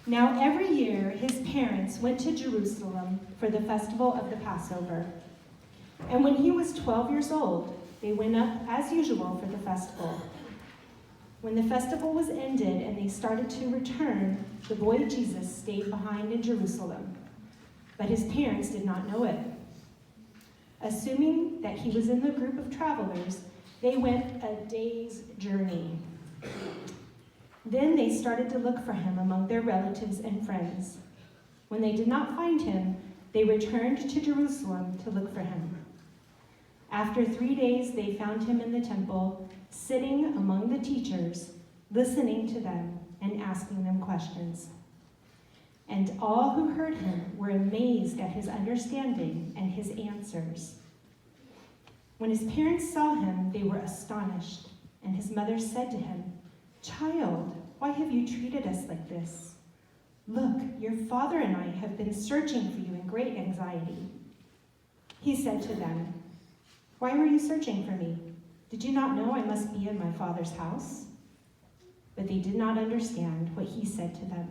Now every year his parents went to Jerusalem for the festival of the Passover. And when he was 12 years old, they went up as usual for the festival. When the festival was ended and they started to return, the boy Jesus stayed behind in Jerusalem, but his parents did not know it. Assuming that he was in the group of travelers, they went a day's journey. Then they started to look for him among their relatives and friends. When they did not find him, they returned to Jerusalem to look for him. After 3 days, they found him in the temple, sitting among the teachers, listening to them and asking them questions. And all who heard him were amazed at his understanding and his answers. When his parents saw him, they were astonished, and his mother said to him, "Child, why have you treated us like this? Look, your father and I have been searching for you in great anxiety." He said to them, "Why were you searching for me? Did you not know I must be in my father's house?" But they did not understand what he said to them.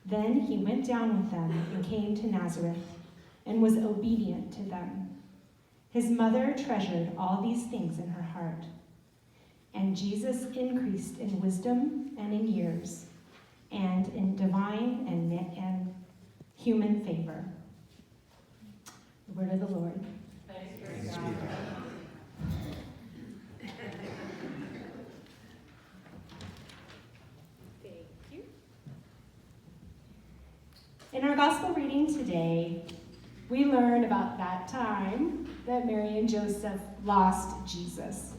Then he went down with them and came to Nazareth and was obedient to them. His mother treasured all these things in her heart. And Jesus increased in wisdom and in years, and in divine and human favor. The word of the Lord. Thanks be to God. Thank you. In our gospel reading today, we learn about that time that Mary and Joseph lost Jesus.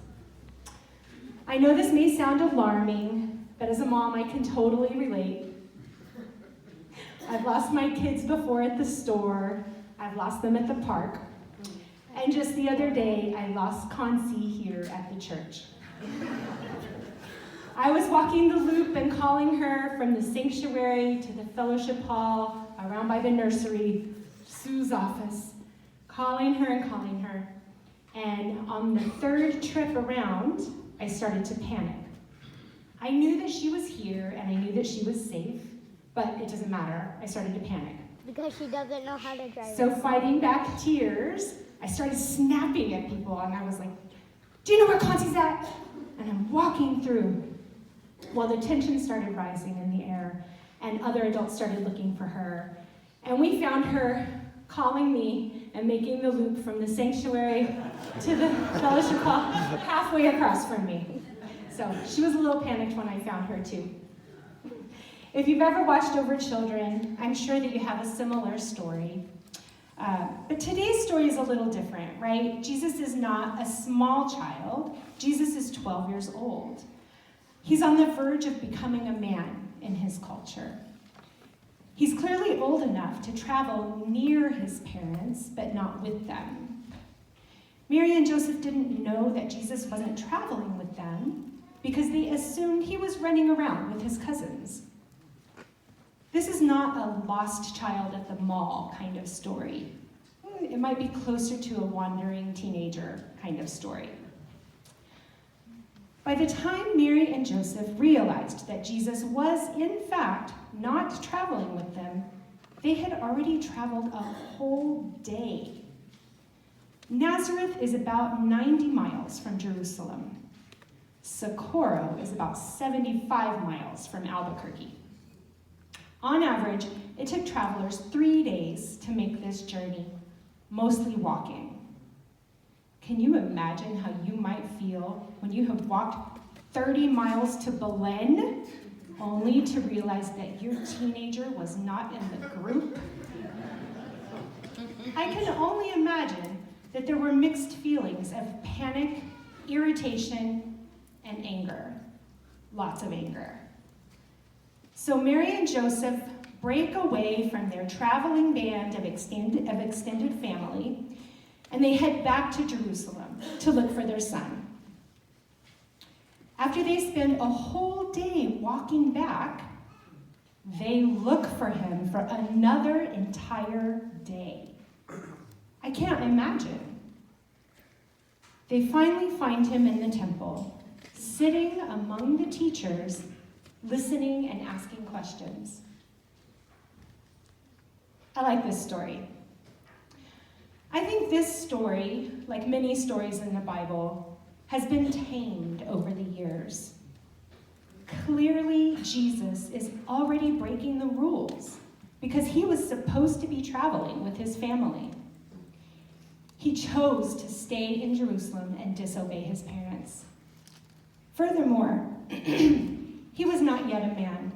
I know this may sound alarming, but as a mom, I can totally relate. I've lost my kids before at the store. I've lost them at the park. And just the other day, I lost Concy here at the church. I was walking the loop and calling her from the sanctuary to the fellowship hall, around by the nursery, Sue's office, calling her and calling her. And on the third trip around, I started to panic. I knew that she was here and I knew that she was safe, but it doesn't matter. I started to panic. Because she doesn't know how to drive. So fighting back tears, I started snapping at people and I was like, "Do you know where Concy's at?" And I'm walking through. Well, the tension started rising in the air and other adults started looking for her. And we found her calling me and making the loop from the sanctuary to the fellowship hall halfway across from me. So she was a little panicked when I found her too. If you've ever watched over children, I'm sure that you have a similar story. But today's story is a little different, right? Jesus is not a small child. Jesus is 12 years old. He's on the verge of becoming a man in his culture. He's clearly old enough to travel near his parents, but not with them. Mary and Joseph didn't know that Jesus wasn't traveling with them because they assumed he was running around with his cousins. This is not a lost child at the mall kind of story. It might be closer to a wandering teenager kind of story. By the time Mary and Joseph realized that Jesus was, in fact, not traveling with them, they had already traveled a whole day. Nazareth is about 90 miles from Jerusalem. Socorro is about 75 miles from Albuquerque. On average, it took travelers 3 days to make this journey, mostly walking. Can you imagine how you might feel when you have walked 30 miles to Belen, only to realize that your teenager was not in the group? I can only imagine that there were mixed feelings of panic, irritation, and anger. Lots of anger. So Mary and Joseph break away from their traveling band of extended family, and they head back to Jerusalem to look for their son. After they spend a whole day walking back, they look for him for another entire day. I can't imagine. They finally find him in the temple, sitting among the teachers, listening and asking questions. I like this story. I think this story, like many stories in the Bible, has been tamed over the years. Clearly, Jesus is already breaking the rules because he was supposed to be traveling with his family. He chose to stay in Jerusalem and disobey his parents. Furthermore, he was not yet a man.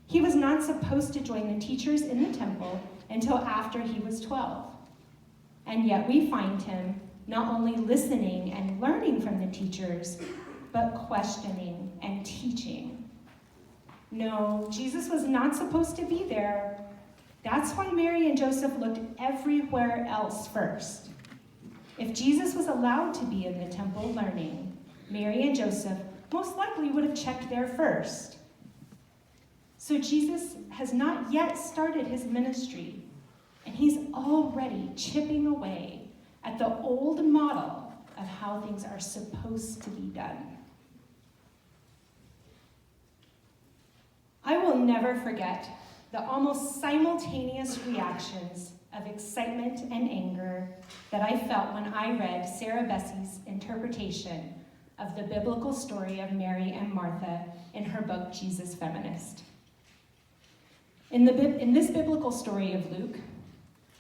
He was not supposed to join the teachers in the temple until after he was 12. And yet we find him not only listening and learning from the teachers, but questioning and teaching. No, Jesus was not supposed to be there. That's why Mary and Joseph looked everywhere else first. If Jesus was allowed to be in the temple learning, Mary and Joseph most likely would have checked there first. So Jesus has not yet started his ministry, and he's already chipping away at the old model of how things are supposed to be done. I will never forget the almost simultaneous reactions of excitement and anger that I felt when I read Sarah Bessey's interpretation of the biblical story of Mary and Martha in her book, Jesus Feminist. In this biblical story of Luke,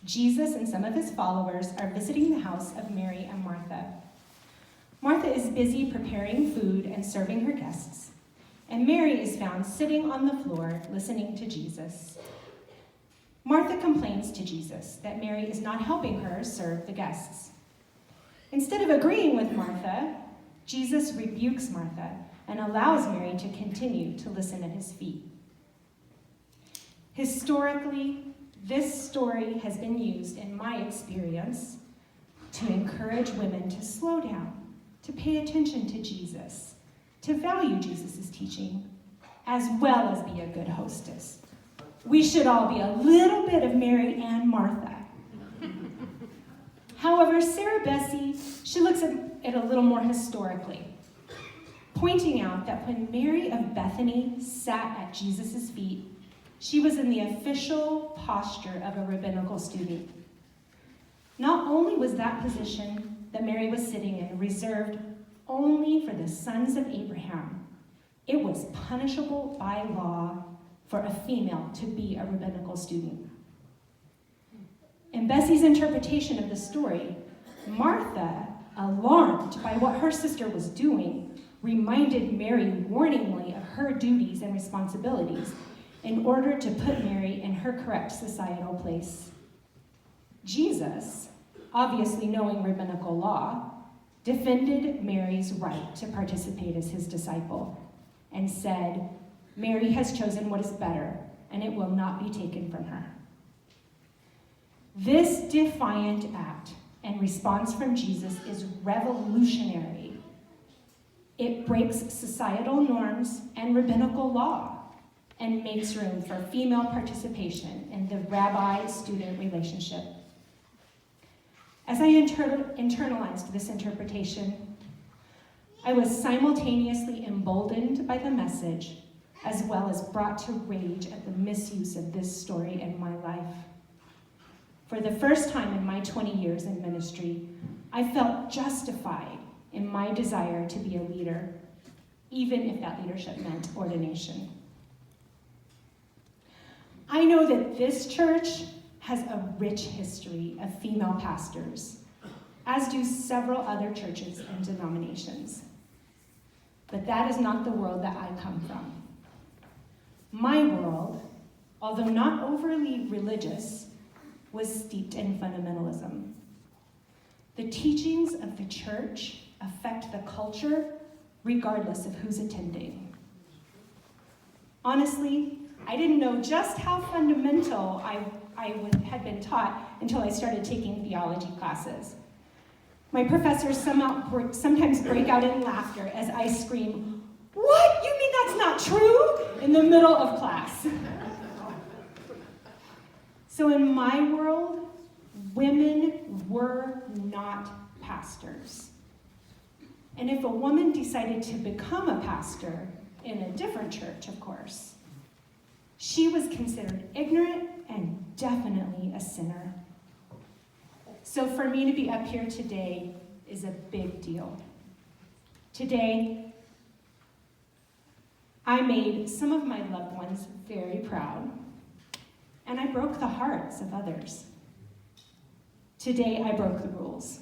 Jesus and some of his followers are visiting the house of Mary and Martha. Martha is busy preparing food and serving her guests, and Mary is found sitting on the floor listening to Jesus. Martha complains to Jesus that Mary is not helping her serve the guests. Instead of agreeing with Martha, Jesus rebukes Martha and allows Mary to continue to listen at his feet. Historically, this story has been used, in my experience, to encourage women to slow down, to pay attention to Jesus, to value Jesus' teaching, as well as be a good hostess. We should all be a little bit of Mary and Martha. However, Sarah Bessey, she looks at it a little more historically, pointing out that when Mary of Bethany sat at Jesus' feet, she was in the official posture of a rabbinical student. Not only was that position that Mary was sitting in reserved only for the sons of Abraham, it was punishable by law for a female to be a rabbinical student. In Bessie's interpretation of the story, Martha, alarmed by what her sister was doing, reminded Mary warningly of her duties and responsibilities in order to put Mary in her correct societal place. Jesus, obviously knowing rabbinical law, defended Mary's right to participate as his disciple and said, "Mary has chosen what is better, and it will not be taken from her." This defiant act and response from Jesus is revolutionary. It breaks societal norms and rabbinical law and makes room for female participation in the rabbi-student relationship. As I internalized this interpretation, I was simultaneously emboldened by the message, as well as brought to rage at the misuse of this story in my life. For the first time in my 20 years in ministry, I felt justified in my desire to be a leader, even if that leadership meant ordination. I know that this church has a rich history of female pastors, as do several other churches and denominations. But that is not the world that I come from. My world, although not overly religious, was steeped in fundamentalism. The teachings of the church affect the culture regardless of who's attending. Honestly, I didn't know just how fundamental I had been taught until I started taking theology classes. My professors sometimes break out in laughter as I scream, "What? You mean that's not true?" in the middle of class. So in my world, women were not pastors. And if a woman decided to become a pastor, in a different church, of course, she was considered ignorant and definitely a sinner. So for me to be up here today is a big deal. Today, I made some of my loved ones very proud, and I broke the hearts of others. Today, I broke the rules.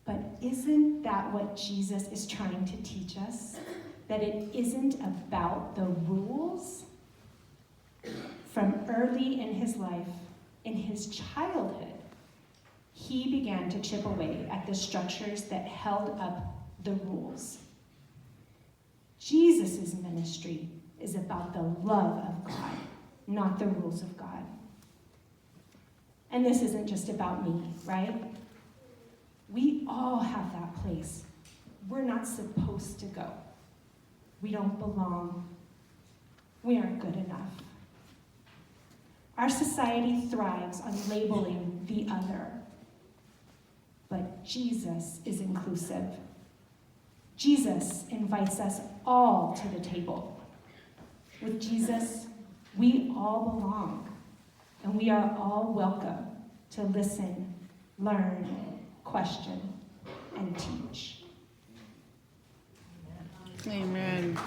But isn't that what Jesus is trying to teach us? That it isn't about the rules? From early in his life, in his childhood, he began to chip away at the structures that held up the rules. Jesus' ministry is about the love of God, not the rules of God. And this isn't just about me, right? We all have that place. We're not supposed to go. We don't belong. We aren't good enough. Our society thrives on labeling the other. But Jesus is inclusive. Jesus invites us all to the table. With Jesus, we all belong, and we are all welcome to listen, learn, question, and teach. Amen.